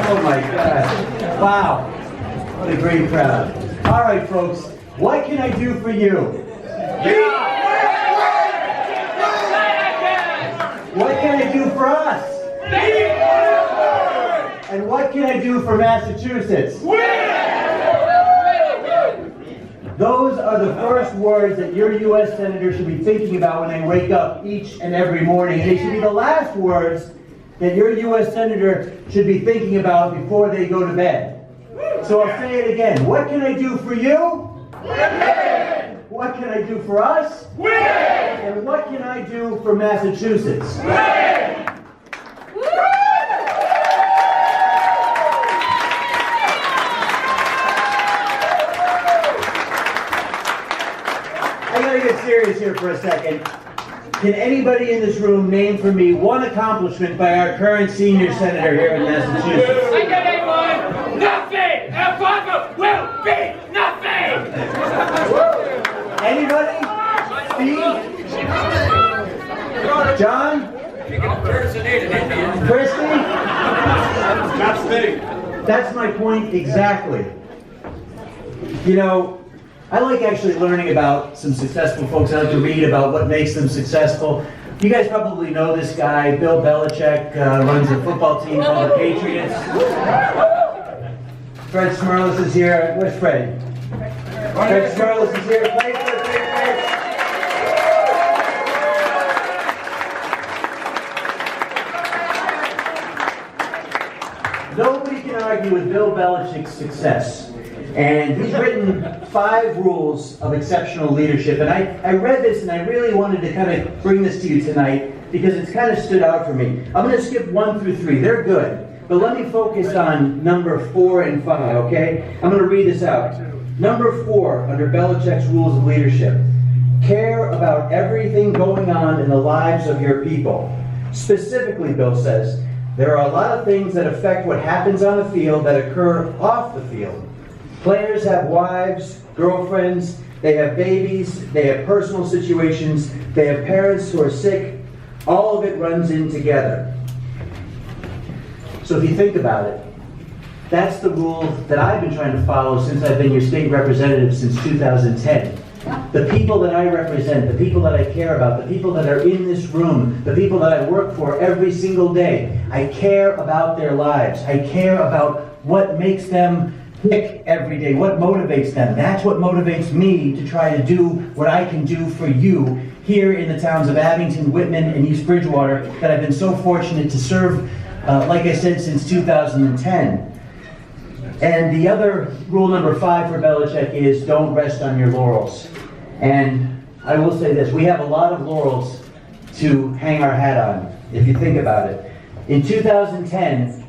Oh my God. Wow. What a great crowd. All right, folks. What can I do for you? What can I do for us? And what can I do for Massachusetts? Those are the first words that your U.S. Senator should be thinking about when they wake up each and every morning. And they should be the last words that your U.S. Senator should be thinking about before they go to bed. So I'll say it again. What can I do for you? What can I do for us? And what can I do for Massachusetts? I gotta get serious here for a second. Can anybody in this room name for me one accomplishment by our current senior senator here in Massachusetts? I can name one. Nothing. Our father will be nothing. Anybody? Steve? John? Christy? That's my point exactly. You know, I like actually learning about some successful folks. I like to read about what makes them successful. You guys probably know this guy, Bill Belichick, runs a football team called the Patriots. Fred Smirlis is here. Where's Fred? Fred Smirlis is here. Play for the Patriots. Nobody can argue with Bill Belichick's success. And he's written 5 rules of exceptional leadership. And I read this and I really wanted to kind of bring this to you tonight because it's kind of stood out for me. I'm going to skip 1 through 3. They're good. But let me focus on number 4 and 5, okay? I'm going to read this out. Number 4, under Belichick's rules of leadership. Care about everything going on in the lives of your people. Specifically, Bill says, there are a lot of things that affect what happens on the field that occur off the field. Players have wives, girlfriends, they have babies, they have personal situations, they have parents who are sick. All of it runs in together. So if you think about it, that's the rule that I've been trying to follow since I've been your state representative since 2010. The people that I represent, the people that I care about, the people that are in this room, the people that I work for every single day, I care about their lives. I care about what makes them tick every day, what motivates them. That's what motivates me to try to do what I can do for you here in the towns of Abington, Whitman, and East Bridgewater that I've been so fortunate to serve, like I said, since 2010. And the other rule number 5 for Belichick is don't rest on your laurels. And I will say this, we have a lot of laurels to hang our hat on, if you think about it. In 2010,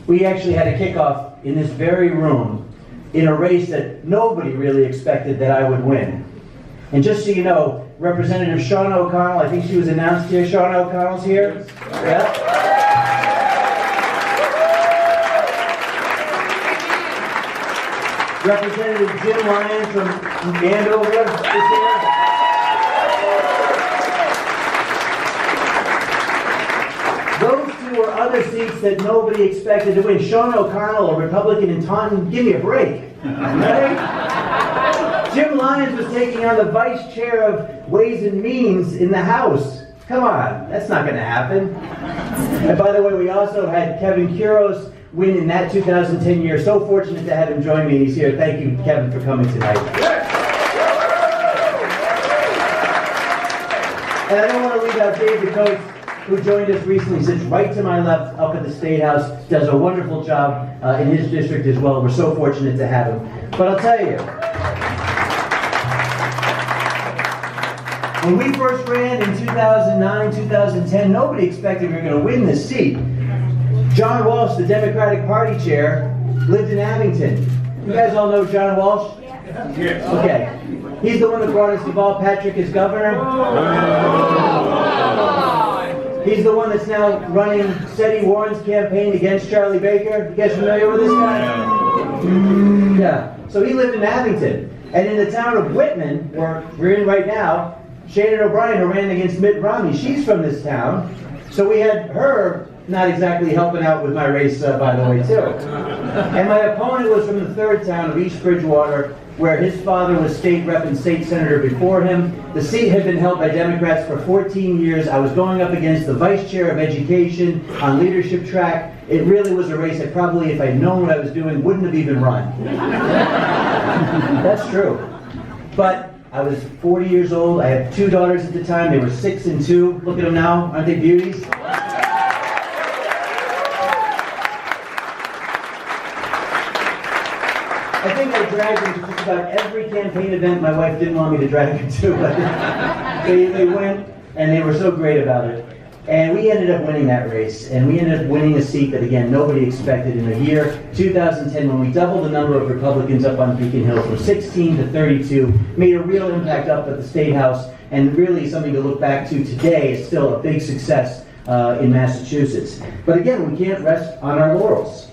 we actually had a kickoff in this very room in a race that nobody really expected that I would win. And just so you know, Representative Shauna O'Connell, I think she was announced here. Shauna O'Connell's here. Yeah. Representative Jim Lyons from Andover is here. Those 2 are other seats that nobody expected to win. Shauna O'Connell, a Republican in Taunton, give me a break. Right? Jim Lyons was taking on the vice chair of Ways and Means in the House. Come on, that's not going to happen. And by the way, we also had Kevin Kuros win in that 2010 year. So fortunate to have him join me. He's here. Thank you, Kevin, for coming tonight. And I don't want to leave out Dave, the coach, who joined us recently, sits right to my left up at the State House, does a wonderful job in his district as well. We're so fortunate to have him. But I'll tell you, when we first ran in 2009, 2010, nobody expected we were going to win this seat. John Walsh, the Democratic Party chair, lived in Abington. You guys all know John Walsh? Yes. Okay. He's the one that brought us Deval Patrick as governor. He's the one that's now running Seti Warren's campaign against Charlie Baker. You guys familiar with this guy? Yeah. So he lived in Abington. And in the town of Whitman, where we're in right now, Shannon O'Brien, who ran against Mitt Romney, she's from this town. So we had her not exactly helping out with my race, by the way, too. And my opponent was from the third town of East Bridgewater, where his father was state rep and state senator before him. The seat had been held by Democrats for 14 years. I was going up against the vice chair of education on leadership track. It really was a race that probably, if I'd known what I was doing, wouldn't have even run. That's true. But I was 40 years old. I had 2 daughters at the time. They were 6 and 2. Look at them now. Aren't they beauties? I think I dragged them to just about every campaign event my wife didn't want me to drag them to, but they went, and they were so great about it. And we ended up winning that race, and we ended up winning a seat that, again, nobody expected in a year. 2010, when we doubled the number of Republicans up on Beacon Hill from 16 to 32, made a real impact up at the State House, and really something to look back to today is still a big success in Massachusetts. But again, we can't rest on our laurels.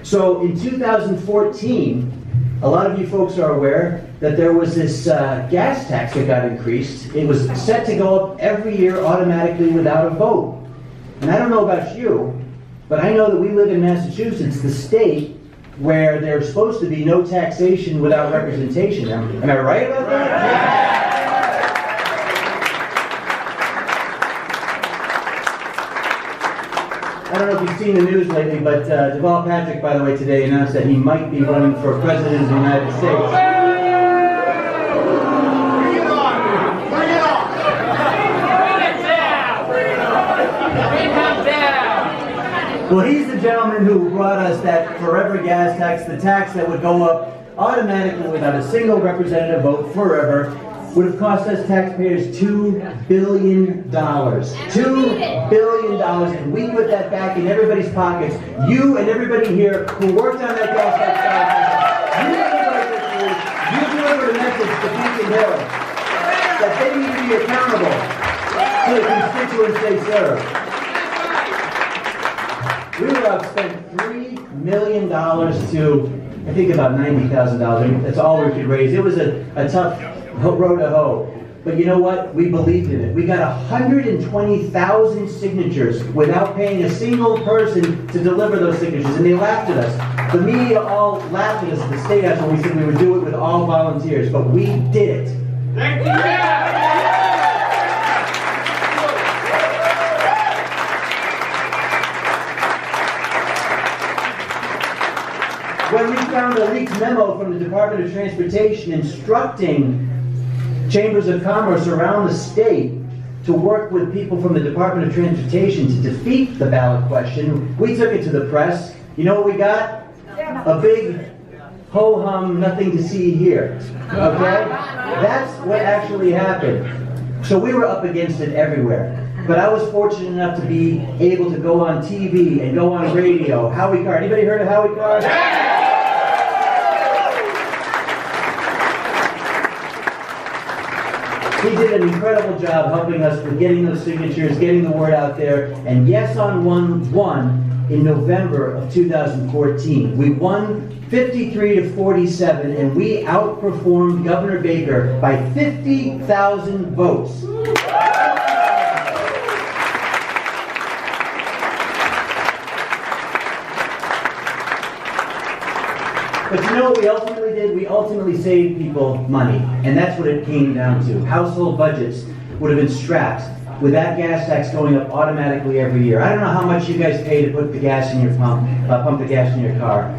So in 2014, a lot of you folks are aware that there was this gas tax that got increased. It was set to go up every year automatically without a vote. And I don't know about you, but I know that we live in Massachusetts, the state where there's supposed to be no taxation without representation. Am I right about that? I don't know if you've seen the news lately, but Deval Patrick, by the way, today announced that he might be running for president of the United States. Bring it on! Bring it on! Bring it down! Bring it on! Bring it down! Well, he's the gentleman who brought us that forever gas tax, the tax that would go up automatically without a single representative vote forever. Would have cost us taxpayers $2 billion. $2 billion, and we put that back in everybody's pockets. You and everybody here who worked on that gas tax, you delivered a message to Beacon Hill that they need to be accountable to the constituents they serve. We were outspent $3 million to, I think, about $90,000. That's all we could raise. It was a tough row to hoe. But you know what? We believed in it. We got 120,000 signatures without paying a single person to deliver those signatures, and they laughed at us. The media all laughed at us at the State House when we said we would do it with all volunteers, but we did it. Thank you! When we found a leaked memo from the Department of Transportation instructing chambers of commerce around the state to work with people from the Department of Transportation to defeat the ballot question, we took it to the press. You know what we got? A big ho-hum, nothing to see here. Okay? That's what actually happened. So we were up against it everywhere. But I was fortunate enough to be able to go on TV and go on radio. Howie Carr. Anybody heard of Howie Carr? He did an incredible job helping us with getting those signatures, getting the word out there. And Yes on One won in November of 2014. We won 53 to 47, and we outperformed Governor Baker by 50,000 votes. But you know what we ultimately did? We ultimately saved people money. And that's what it came down to. Household budgets would have been strapped with that gas tax going up automatically every year. I don't know how much you guys pay to put the gas in your pump the gas in your car.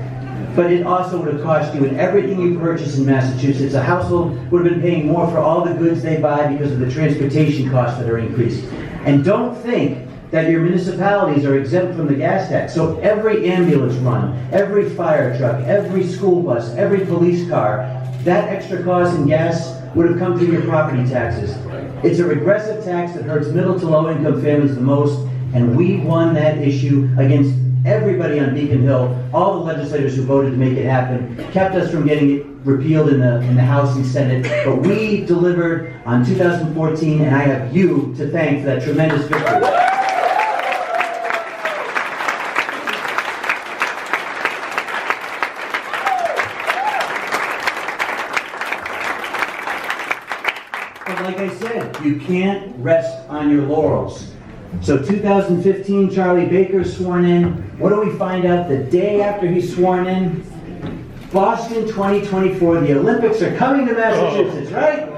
But it also would have cost you in everything you purchase in Massachusetts. A household would have been paying more for all the goods they buy because of the transportation costs that are increased. And don't think that your municipalities are exempt from the gas tax. So every ambulance run, every fire truck, every school bus, every police car, that extra cost in gas would have come through your property taxes. It's a regressive tax that hurts middle to low income families the most, and we won that issue against everybody on Beacon Hill. All the legislators who voted to make it happen kept us from getting it repealed in the House and Senate, but we delivered on 2014, and I have you to thank for that tremendous victory. But like I said, you can't rest on your laurels. So 2015, Charlie Baker's sworn in. What do we find out the day after he's sworn in? Boston 2024, the Olympics are coming to Massachusetts, right?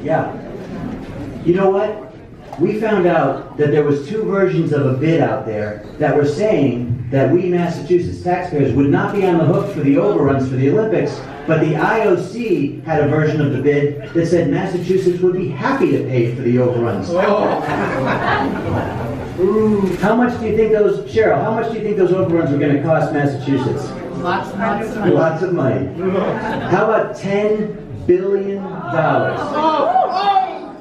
Yeah. You know what? We found out that there was two versions of a bid out there that were saying that we Massachusetts taxpayers would not be on the hook for the overruns for the Olympics, but the IOC had a version of the bid that said Massachusetts would be happy to pay for the overruns. How much do you think Cheryl, how much do you think those overruns were going to cost Massachusetts? Lots of money. Lots of money. How about $10 billion?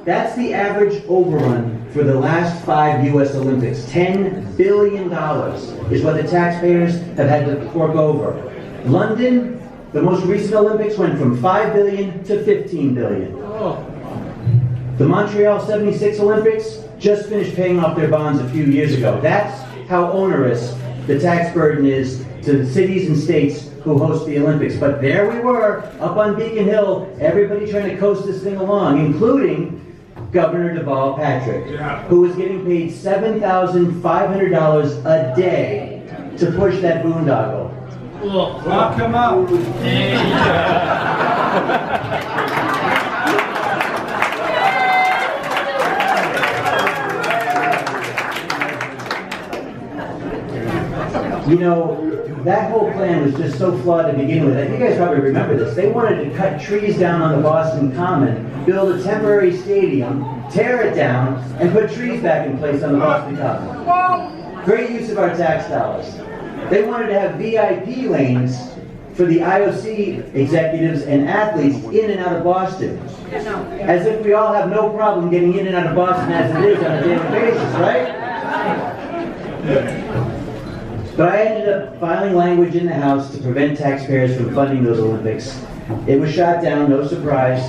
That's the average overrun for the last 5 U.S. Olympics. $10 billion is what the taxpayers have had to fork over. London, the most recent Olympics, went from $5 billion to $15 billion. The Montreal 76 Olympics just finished paying off their bonds a few years ago. That's how onerous the tax burden is to the cities and states who host the Olympics. But there we were, up on Beacon Hill, everybody trying to coast this thing along, including Governor Deval Patrick, who was getting paid $7,500 a day to push that boondoggle. Lock him up. You know, that whole plan was just so flawed to begin with. I think you guys probably remember this. They wanted to cut trees down on the Boston Common, build a temporary stadium, tear it down, and put trees back in place on the Boston Common. Great use of our tax dollars. They wanted to have VIP lanes for the IOC executives and athletes in and out of Boston. As if we all have no problem getting in and out of Boston as it is on a daily basis, right? But I ended up filing language in the House to prevent taxpayers from funding those Olympics. It was shot down, no surprise.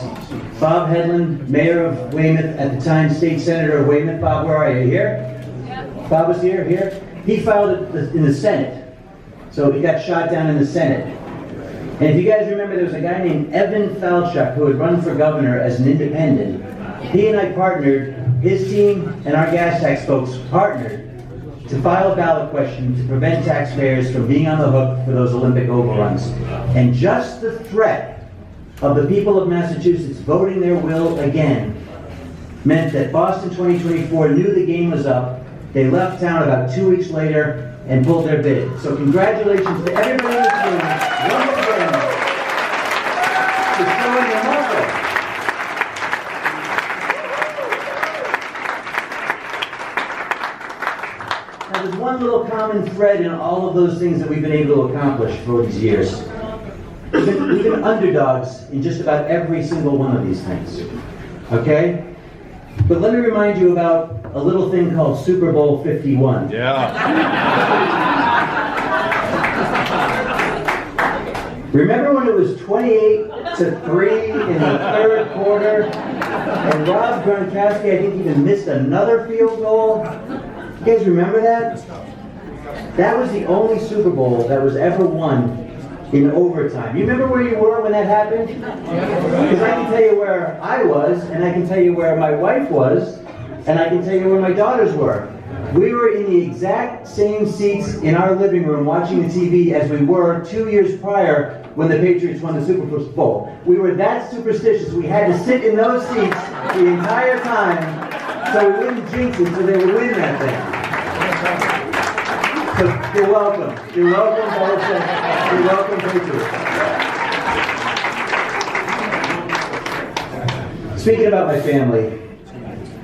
Bob Hedlund, mayor of Weymouth, at the time state senator of Weymouth. Bob, where are you? Here? Yeah. Bob was here? He filed it in the Senate. So he got shot down in the Senate. And if you guys remember, there was a guy named Evan Falchuk who had run for governor as an independent. He and I partnered, his team and our gas tax folks partnered to file a ballot question to prevent taxpayers from being on the hook for those Olympic overruns. And just the threat of the people of Massachusetts voting their will again meant that Boston 2024 knew the game was up. They left town about 2 weeks later and pulled their bid. So congratulations to everybody in this room, once again, for showing their muscle. Now, there's one little common thread in all of those things that we've been able to accomplish for these years. We've been underdogs in just about every single one of these things. Okay? But let me remind you about a little thing called Super Bowl 51. Yeah. Remember when it was 28-3 in the third quarter, and Rob Gronkowski, I think, even missed another field goal? You guys remember that? That was the only Super Bowl that was ever won in overtime. You remember where you were when that happened? Because I can tell you where I was, and I can tell you where my wife was, and I can tell you where my daughters were. We were in the exact same seats in our living room watching the TV as we were 2 years prior when the Patriots won the Super Bowl. We were that superstitious. We had to sit in those seats the entire time so we wouldn't jinx it, so they would win that thing. So you're welcome. You're welcome, Belichick. You're welcome, Patriots. Speaking about my family,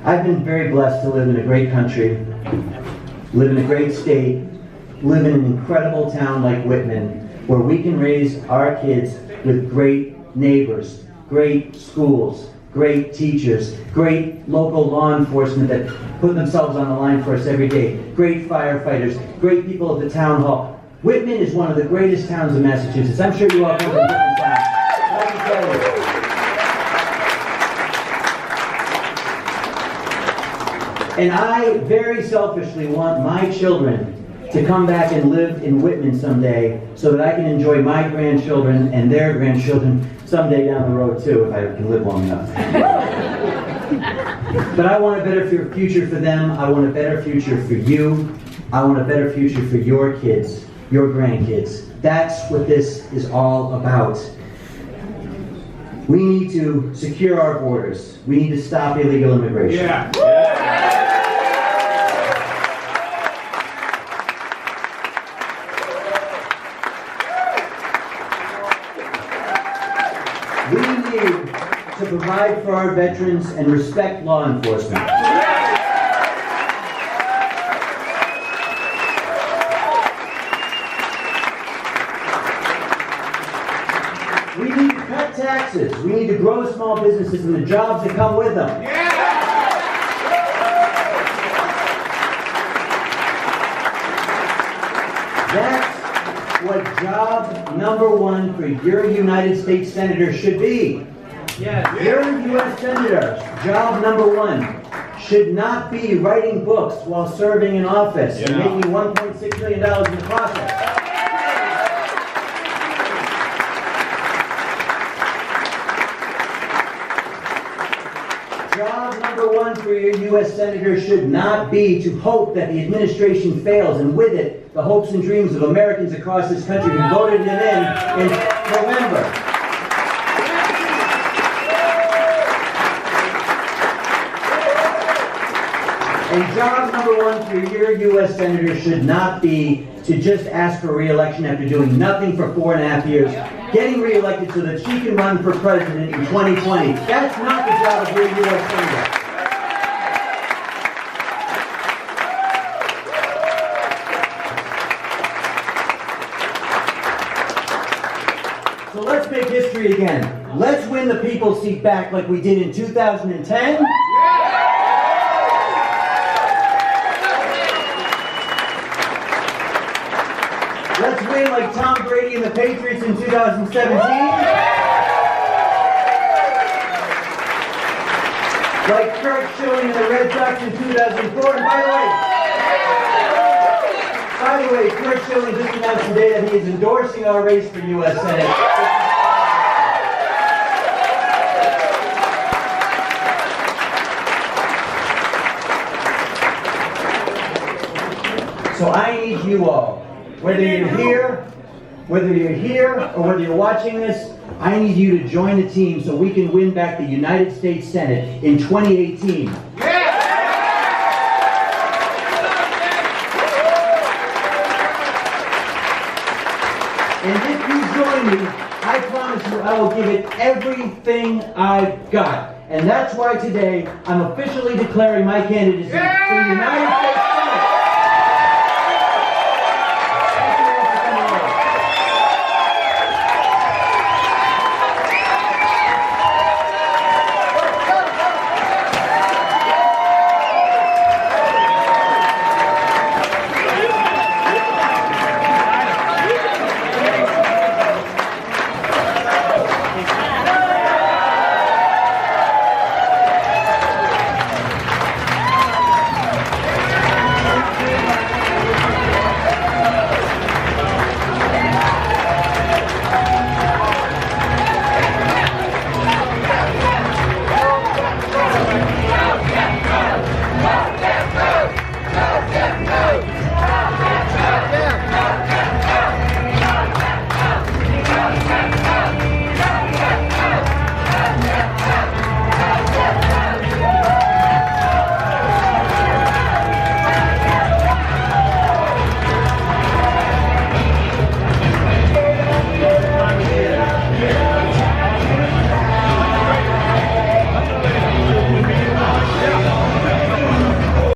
I've been very blessed to live in a great country, live in a great state, live in an incredible town like Whitman, where we can raise our kids with great neighbors, great schools, great teachers, great local law enforcement that put themselves on the line for us every day, great firefighters, great people at the town hall. Whitman is one of the greatest towns in Massachusetts. I'm sure you all come from different towns. Let me tell you. And I very selfishly want my children to come back and live in Whitman someday so that I can enjoy my grandchildren and their grandchildren someday down the road too, if I can live long enough. But I want a better future for them. I want a better future for you. I want a better future for your kids, your grandkids. That's what this is all about. We need to secure our borders. We need to stop illegal immigration. Yeah. We need to provide for our veterans and respect law enforcement. We need to cut taxes. We need to grow small businesses and the jobs that come with them. That's what job number one for your United States Senator should be. Yes. Your U.S. Senator, job number one, should not be writing books while serving in office and making $1.6 million in the process. Job number one for your U.S. Senator should not be to hope that the administration fails, and with it, the hopes and dreams of Americans across this country who voted him in November. And job number one for your U.S. Senator should not be to just ask for re-election after doing nothing for 4.5 years, getting re-elected so that she can run for president in 2020. That's not the job of your U.S. Senator. So let's make history again. Let's win the people's seat back like we did in 2010. Let's win like Tom Brady and the Patriots in 2017. Like Kurt Schilling and the Red Sox in 2004. And by the way, Kurt Schilling just announced today that he is endorsing our race for U.S. Senate. So I need you all. Whether you're here or whether you're watching this, I need you to join the team so we can win back the United States Senate in 2018. And if you join me, I promise you I will give it everything I've got. And that's why today I'm officially declaring my candidacy for the United States